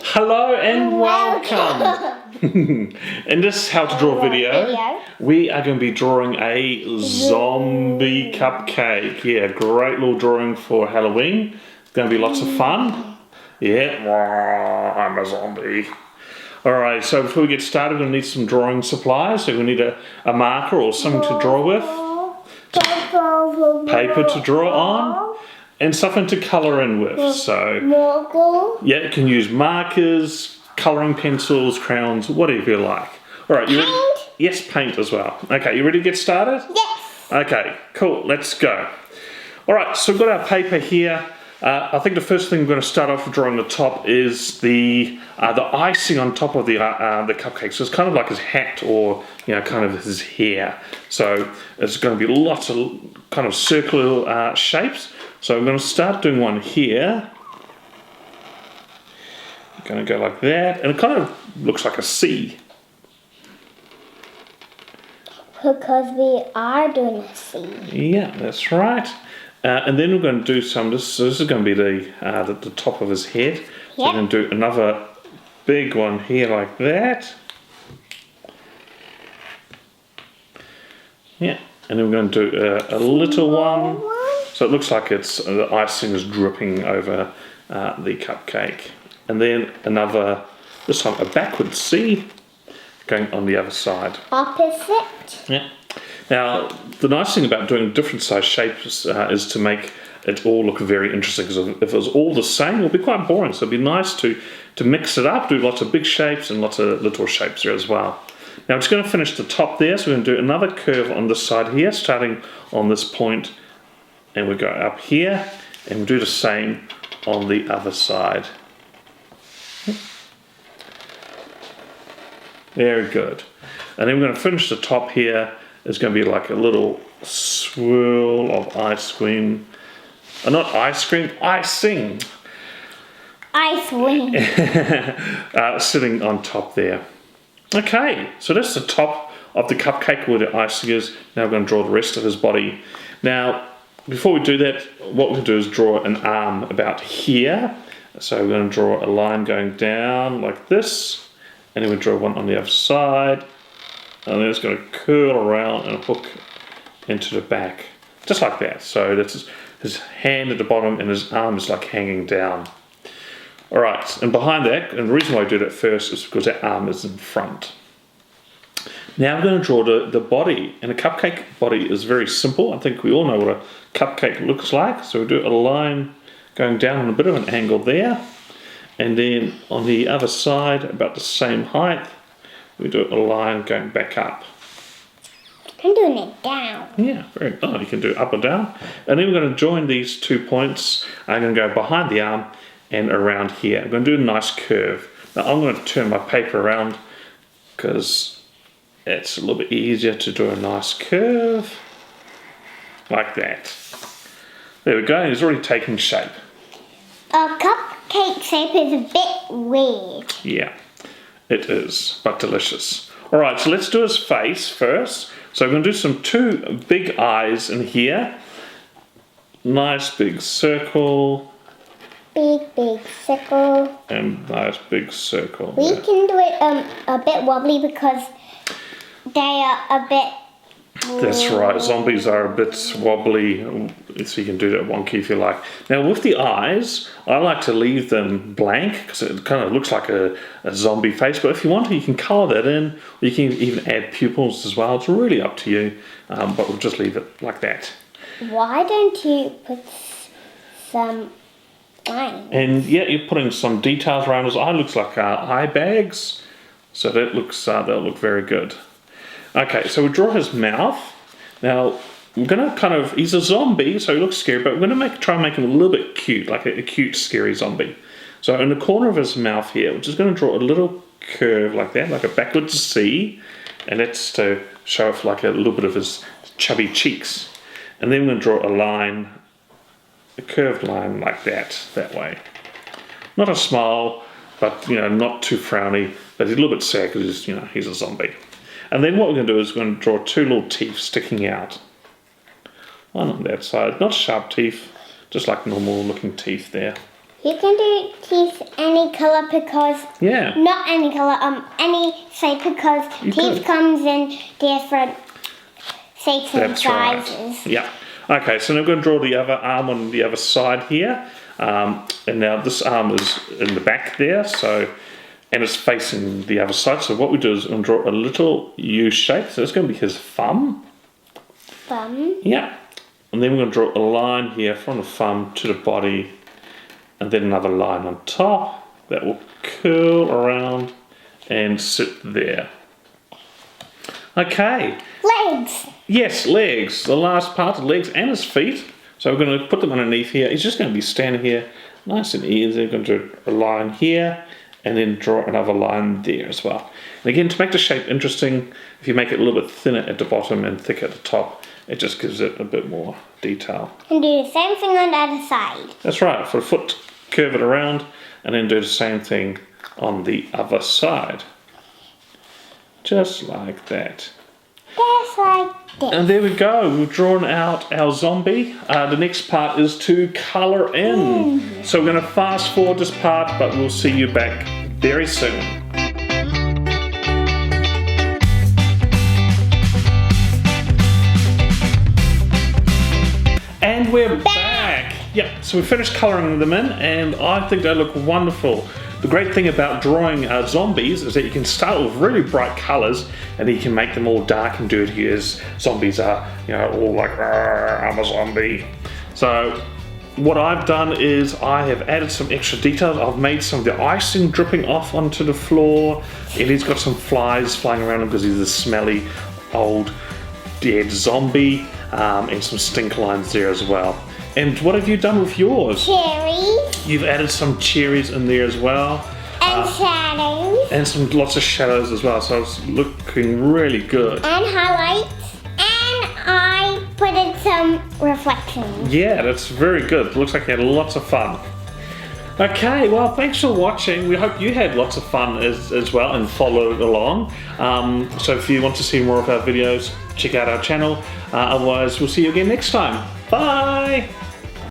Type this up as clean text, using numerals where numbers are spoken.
Hello and welcome! In this how to draw video, we are going to be drawing a zombie cupcake. Yeah, great little drawing for Halloween. It's going to be lots of fun. Yeah, I'm a zombie. Alright, so before we get started, we're going to need some drawing supplies. So we need a marker or something to draw with, paper to draw on, and something to colour in with. So, yeah, you can use markers, colouring pencils, crayons, whatever you like. Alright, you ready? Yes, paint as well. Okay, you ready to get started? Yes. Okay, cool, let's go. Alright, so we've got our paper here. I think the first thing we're going to start off with drawing the top is the icing on top of the cupcake. So it's kind of like his hat or, kind of his hair. So it's going to be lots of kind of circular shapes. So I'm going to start doing one here. I'm going to go like that. And it kind of looks like a C. Because we are doing a C. Yeah, that's right. And then we're going to do some, this is going to be the top of his head. So we're going to do another big one here like that. Yeah, and then we're going to do a little one. So it looks like it's the icing is dripping over the cupcake. And then another, this time a backward C going on the other side. Opposite. Yeah. Now, the nice thing about doing different size shapes is to make it all look very interesting, because if it was all the same, it would be quite boring. So it'd be nice to mix it up, do lots of big shapes and lots of little shapes there as well. Now, I'm just going to finish the top there, so we're going to do another curve on this side here, starting on this point, and we go up here, and we'll do the same on the other side. Very good. And then we're going to finish the top here. It's going to be like a little swirl of ice cream. Not ice cream, icing. Ice cream. Sitting on top there. Okay, so that's the top of the cupcake where the icing is. Now we're going to draw the rest of his body. Now, before we do that, what we'll do is draw an arm about here. So we're going to draw a line going down like this. And then we draw one on the other side. And then it's going to curl around and hook into the back. Just like that. So that's his hand at the bottom and his arm is like hanging down. Alright, and behind that, and the reason why I do that first is because that arm is in front. Now I'm going to draw the body. And a cupcake body is very simple. I think we all know what a cupcake looks like. So we do a line going down on a bit of an angle there. And then on the other side, about the same height, we do a line going back up. I'm doing it down. Yeah, very good. Oh, you can do up or down. And then we're going to join these 2 points. I'm going to go behind the arm and around here. I'm going to do a nice curve. Now I'm going to turn my paper around because it's a little bit easier to do a nice curve. Like that. There we go. It's already taken shape. A cupcake shape is a bit weird. Yeah. It is, but delicious. Alright, so let's do his face first. So I'm going to do some 2 big eyes in here. Nice big circle. Big circle. And nice big circle. We can do it a bit wobbly because they are a bit... That's right, zombies are a bit wobbly, so you can do that wonky if you like. Now with the eyes, I like to leave them blank because it kind of looks like a zombie face, but if you want to, you can colour that in, or you can even add pupils as well. It's really up to you, but we'll just leave it like that. Why don't you put some lines? And yeah, you're putting some details around his eye. Looks like eye bags, so that looks they'll look very good. Okay, so we draw his mouth. Now, we're going to he's a zombie, so he looks scary, but we're going to try and make him a little bit cute, like a cute, scary zombie. So in the corner of his mouth here, we're just going to draw a little curve like that, like a backwards C, and that's to show off like a little bit of his chubby cheeks. And then we're going to draw a line, a curved line like that way. Not a smile, but, not too frowny, but he's a little bit sad because he's a zombie. And then what we're going to do is we're going to draw 2 little teeth sticking out. One on that side, not sharp teeth, just like normal looking teeth there. You can do teeth any color because Yeah. not any color, any shape because You teeth could. comes in different shapes and That's right. sizes. Yeah. Okay, so now I'm going to draw the other arm on the other side here. And now this arm is in the back there, and it's facing the other side. So what we do is we'll draw a little U shape. So it's going to be his thumb. Thumb. Yeah. And then we're going to draw a line here from the thumb to the body, and then another line on top that will curl around and sit there. Okay. Legs. Yes, legs. The last part, the legs and his feet. So we're going to put them underneath here. He's just going to be standing here nice and easy. We're going to do a line here and then draw another line there as well. And again, to make the shape interesting, if you make it a little bit thinner at the bottom and thicker at the top, it just gives it a bit more detail. And do the same thing on the other side. That's right. For the foot, curve it around and then do the same thing on the other side. Just like that. Just like this. And there we go, we've drawn out our zombie. The next part is to colour in. So we're going to fast forward this part, but we'll see you back very soon. And we're back. Yep, so we finished colouring them in, and I think they look wonderful. The great thing about drawing zombies is that you can start with really bright colours, and then you can make them all dark and dirty as zombies are, all like, I'm a zombie. So what I've done is I have added some extra details. I've made some of the icing dripping off onto the floor, and he's got some flies flying around him because he's a smelly, old, dead zombie, and some stink lines there as well. And what have you done with yours? Cherries. You've added some cherries in there as well. And shadows. And lots of shadows as well, so it's looking really good. And highlights. And I put in some reflections. Yeah, that's very good. Looks like you had lots of fun. Okay, well, thanks for watching. We hope you had lots of fun as well and followed along. So if you want to see more of our videos, check out our channel. Otherwise, we'll see you again next time. Bye!